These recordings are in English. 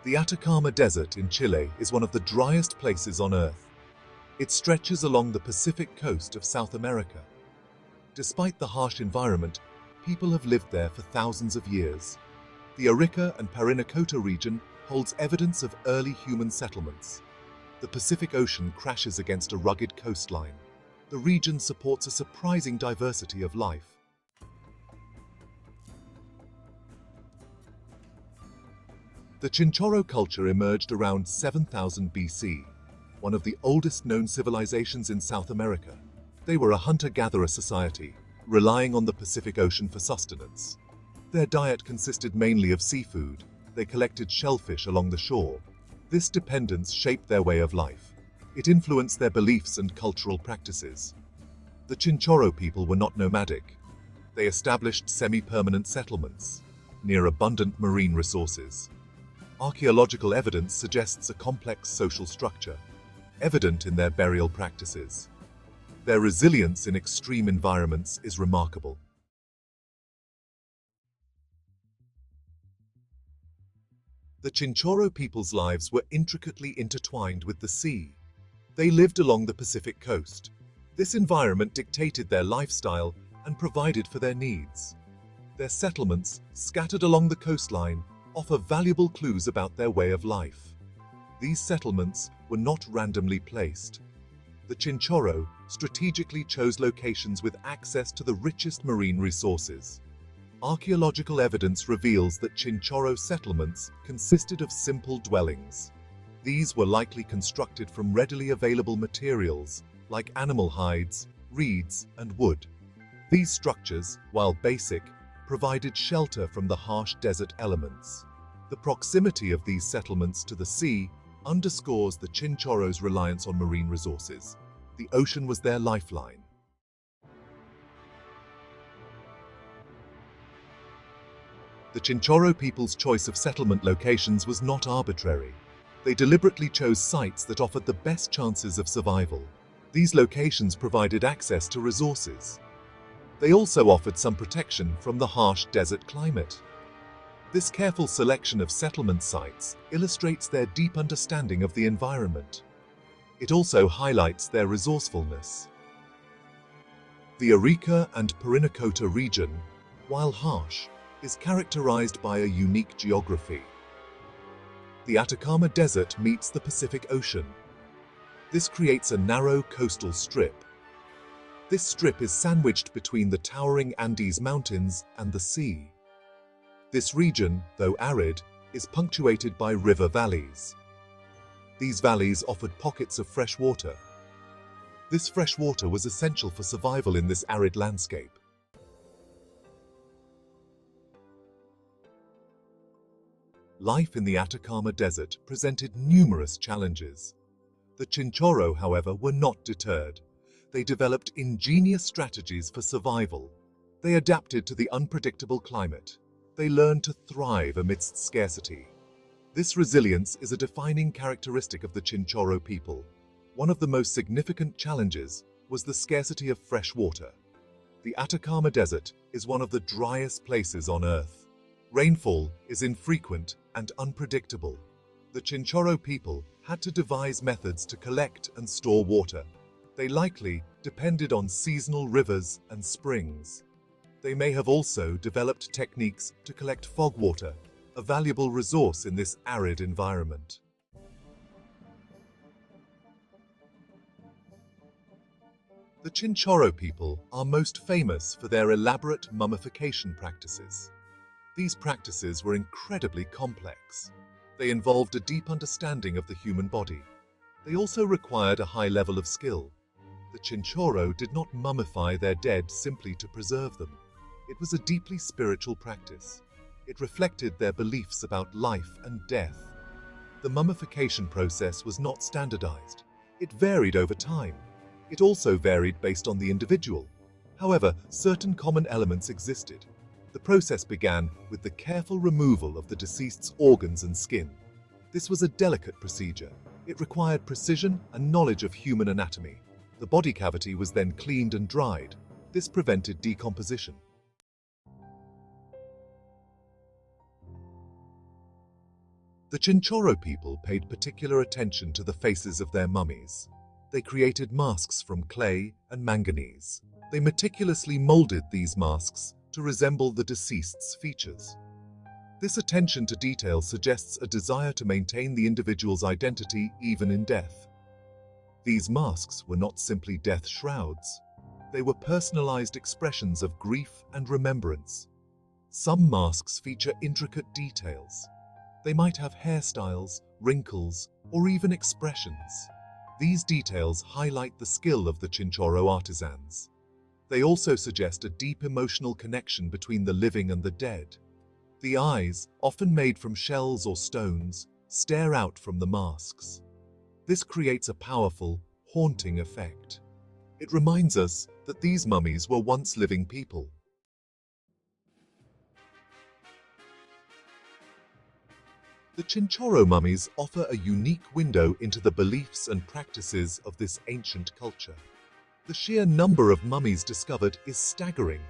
The Atacama Desert in Chile is one of the driest places on Earth. It stretches along the Pacific coast of South America. Despite the harsh environment, people have lived there for thousands of years. The Arica and Parinacota region holds evidence of early human settlements. The Pacific Ocean crashes against a rugged coastline. The region supports a surprising diversity of life. The Chinchorro culture emerged around 7000 BC, one of the oldest known civilizations in South America. They were a hunter-gatherer society, relying on the Pacific Ocean for sustenance. Their diet consisted mainly of seafood. They collected shellfish along the shore. This dependence shaped their way of life. It influenced their beliefs and cultural practices. The Chinchorro people were not nomadic. They established semi-permanent settlements near abundant marine resources. Archaeological evidence suggests a complex social structure, evident in their burial practices. Their resilience in extreme environments is remarkable. The Chinchorro people's lives were intricately intertwined with the sea. They lived along the Pacific coast. This environment dictated their lifestyle and provided for their needs. Their settlements, scattered along the coastline, offer valuable clues about their way of life. These settlements were not randomly placed. The Chinchorro strategically chose locations with access to the richest marine resources. Archaeological evidence reveals that Chinchorro settlements consisted of simple dwellings. These were likely constructed from readily available materials like animal hides, reeds, and wood. These structures, while basic, provided shelter from the harsh desert elements. The proximity of these settlements to the sea underscores the Chinchorro's reliance on marine resources. The ocean was their lifeline. The Chinchorro people's choice of settlement locations was not arbitrary. They deliberately chose sites that offered the best chances of survival. These locations provided access to resources. They also offered some protection from the harsh desert climate. This careful selection of settlement sites illustrates their deep understanding of the environment. It also highlights their resourcefulness. The Arica and Parinacota region, while harsh, is characterized by a unique geography. The Atacama Desert meets the Pacific Ocean. This creates a narrow coastal strip. This strip is sandwiched between the towering Andes Mountains and the sea. This region, though arid, is punctuated by river valleys. These valleys offered pockets of fresh water. This fresh water was essential for survival in this arid landscape. Life in the Atacama Desert presented numerous challenges. The Chinchorro, however, were not deterred. They developed ingenious strategies for survival. They adapted to the unpredictable climate. They learned to thrive amidst scarcity. This resilience is a defining characteristic of the Chinchorro people. One of the most significant challenges was the scarcity of fresh water. The Atacama Desert is one of the driest places on Earth. Rainfall is infrequent and unpredictable. The Chinchorro people had to devise methods to collect and store water. They likely depended on seasonal rivers and springs. They may have also developed techniques to collect fog water, a valuable resource in this arid environment. The Chinchorro people are most famous for their elaborate mummification practices. These practices were incredibly complex. They involved a deep understanding of the human body. They also required a high level of skill. The Chinchorro did not mummify their dead simply to preserve them. It was a deeply spiritual practice. It reflected their beliefs about life and death. The mummification process was not standardized. It varied over time. It also varied based on the individual. However, certain common elements existed. The process began with the careful removal of the deceased's organs and skin. This was a delicate procedure. It required precision and knowledge of human anatomy. The body cavity was then cleaned and dried. This prevented decomposition. The Chinchorro people paid particular attention to the faces of their mummies. They created masks from clay and manganese. They meticulously molded these masks to resemble the deceased's features. This attention to detail suggests a desire to maintain the individual's identity even in death. These masks were not simply death shrouds. They were personalized expressions of grief and remembrance. Some masks feature intricate details. They might have hairstyles, wrinkles, or even expressions. These details highlight the skill of the Chinchorro artisans. They also suggest a deep emotional connection between the living and the dead. The eyes, often made from shells or stones, stare out from the masks. This creates a powerful, haunting effect. It reminds us that these mummies were once living people. The Chinchorro mummies offer a unique window into the beliefs and practices of this ancient culture. The sheer number of mummies discovered is staggering.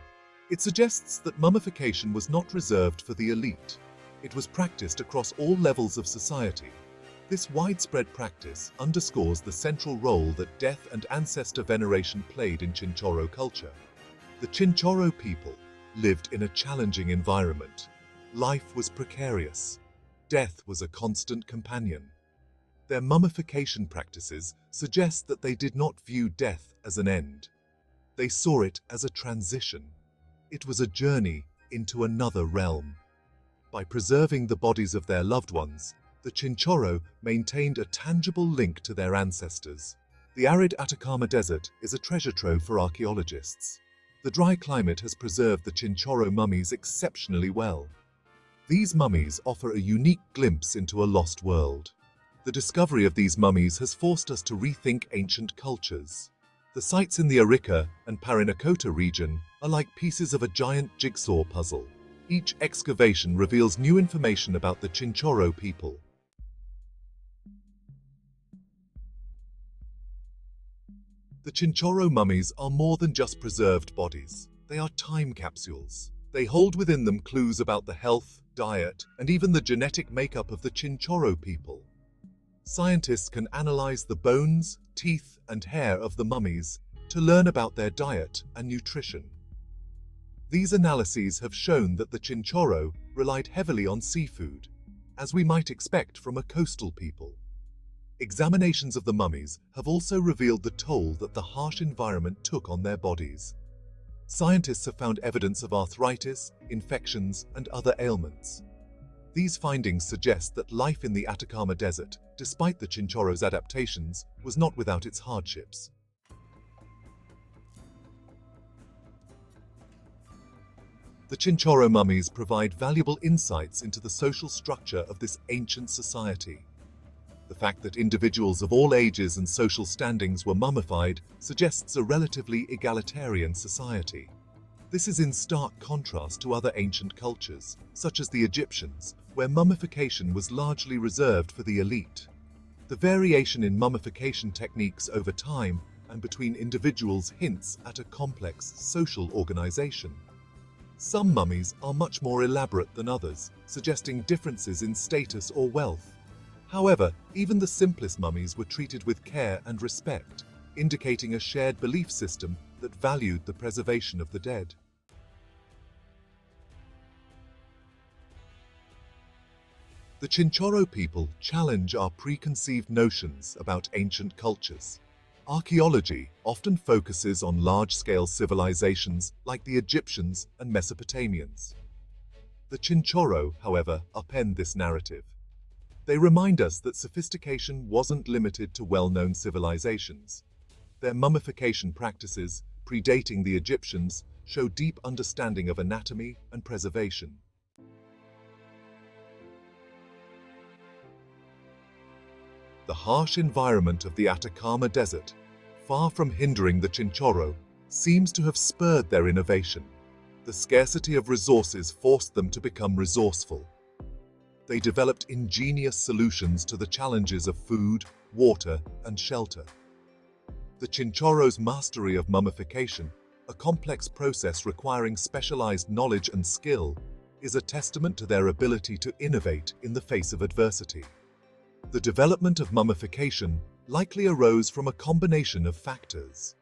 It suggests that mummification was not reserved for the elite. It was practiced across all levels of society. This widespread practice underscores the central role that death and ancestor veneration played in Chinchorro culture. The Chinchorro people lived in a challenging environment. Life was precarious. Death was a constant companion. Their mummification practices suggest that they did not view death as an end. They saw it as a transition. It was a journey into another realm. By preserving the bodies of their loved ones, the Chinchorro maintained a tangible link to their ancestors. The arid Atacama Desert is a treasure trove for archaeologists. The dry climate has preserved the Chinchorro mummies exceptionally well. These mummies offer a unique glimpse into a lost world. The discovery of these mummies has forced us to rethink ancient cultures. The sites in the Arica and Parinacota region are like pieces of a giant jigsaw puzzle. Each excavation reveals new information about the Chinchorro people. The Chinchorro mummies are more than just preserved bodies. They are time capsules. They hold within them clues about the health, diet, and even the genetic makeup of the Chinchorro people. Scientists can analyze the bones, teeth, and hair of the mummies to learn about their diet and nutrition. These analyses have shown that the Chinchorro relied heavily on seafood, as we might expect from a coastal people. Examinations of the mummies have also revealed the toll that the harsh environment took on their bodies. Scientists have found evidence of arthritis, infections, and other ailments. These findings suggest that life in the Atacama Desert, despite the Chinchorro's adaptations, was not without its hardships. The Chinchorro mummies provide valuable insights into the social structure of this ancient society. The fact that individuals of all ages and social standings were mummified suggests a relatively egalitarian society. This is in stark contrast to other ancient cultures, such as the Egyptians, where mummification was largely reserved for the elite. The variation in mummification techniques over time and between individuals hints at a complex social organization. Some mummies are much more elaborate than others, suggesting differences in status or wealth. However, even the simplest mummies were treated with care and respect, indicating a shared belief system that valued the preservation of the dead. The Chinchorro people challenge our preconceived notions about ancient cultures. Archaeology often focuses on large-scale civilizations like the Egyptians and Mesopotamians. The Chinchorro, however, upend this narrative. They remind us that sophistication wasn't limited to well-known civilizations. Their mummification practices, predating the Egyptians, show deep understanding of anatomy and preservation. The harsh environment of the Atacama Desert, far from hindering the Chinchorro, seems to have spurred their innovation. The scarcity of resources forced them to become resourceful. They developed ingenious solutions to the challenges of food, water, and shelter. The Chinchorro's mastery of mummification, a complex process requiring specialized knowledge and skill, is a testament to their ability to innovate in the face of adversity. The development of mummification likely arose from a combination of factors.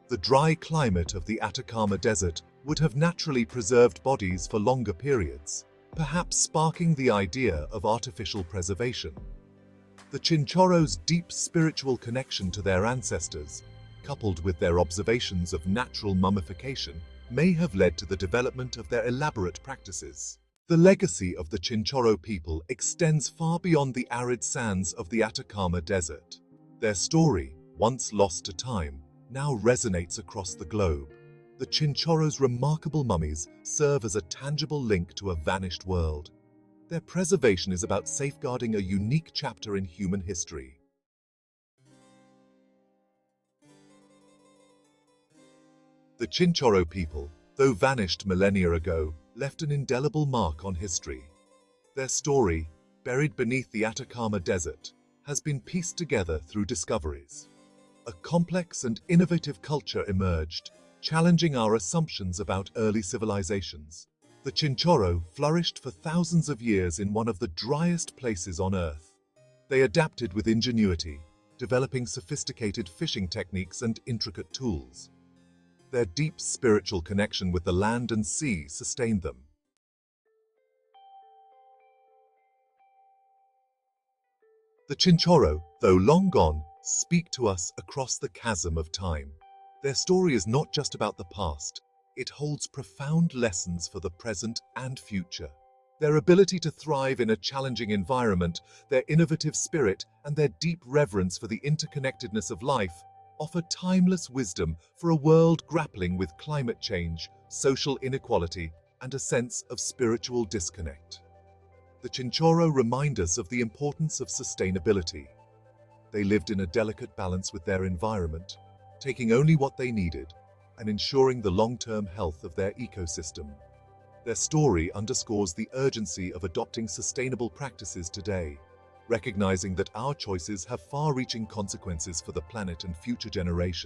The dry climate of the Atacama Desert would have naturally preserved bodies for longer periods, perhaps sparking the idea of artificial preservation. The Chinchorros' deep spiritual connection to their ancestors, coupled with their observations of natural mummification, may have led to the development of their elaborate practices. The legacy of the Chinchorro people extends far beyond the arid sands of the Atacama Desert. Their story, once lost to time, now resonates across the globe. The Chinchorros' remarkable mummies serve as a tangible link to a vanished world. Their preservation is about safeguarding a unique chapter in human history. The Chinchorro people, though vanished millennia ago, left an indelible mark on history. Their story, buried beneath the Atacama Desert, has been pieced together through discoveries. A complex and innovative culture emerged, challenging our assumptions about early civilizations. The Chinchorro flourished for thousands of years in one of the driest places on Earth. They adapted with ingenuity, developing sophisticated fishing techniques and intricate tools. Their deep spiritual connection with the land and sea sustained them. The Chinchorro, though long gone, speak to us across the chasm of time. Their story is not just about the past, it holds profound lessons for the present and future. Their ability to thrive in a challenging environment, their innovative spirit, and their deep reverence for the interconnectedness of life offer timeless wisdom for a world grappling with climate change, social inequality, and a sense of spiritual disconnect. The Chinchorro remind us of the importance of sustainability. They lived in a delicate balance with their environment, taking only what they needed and ensuring the long-term health of their ecosystem. Their story underscores the urgency of adopting sustainable practices today, recognizing that our choices have far-reaching consequences for the planet and future generations.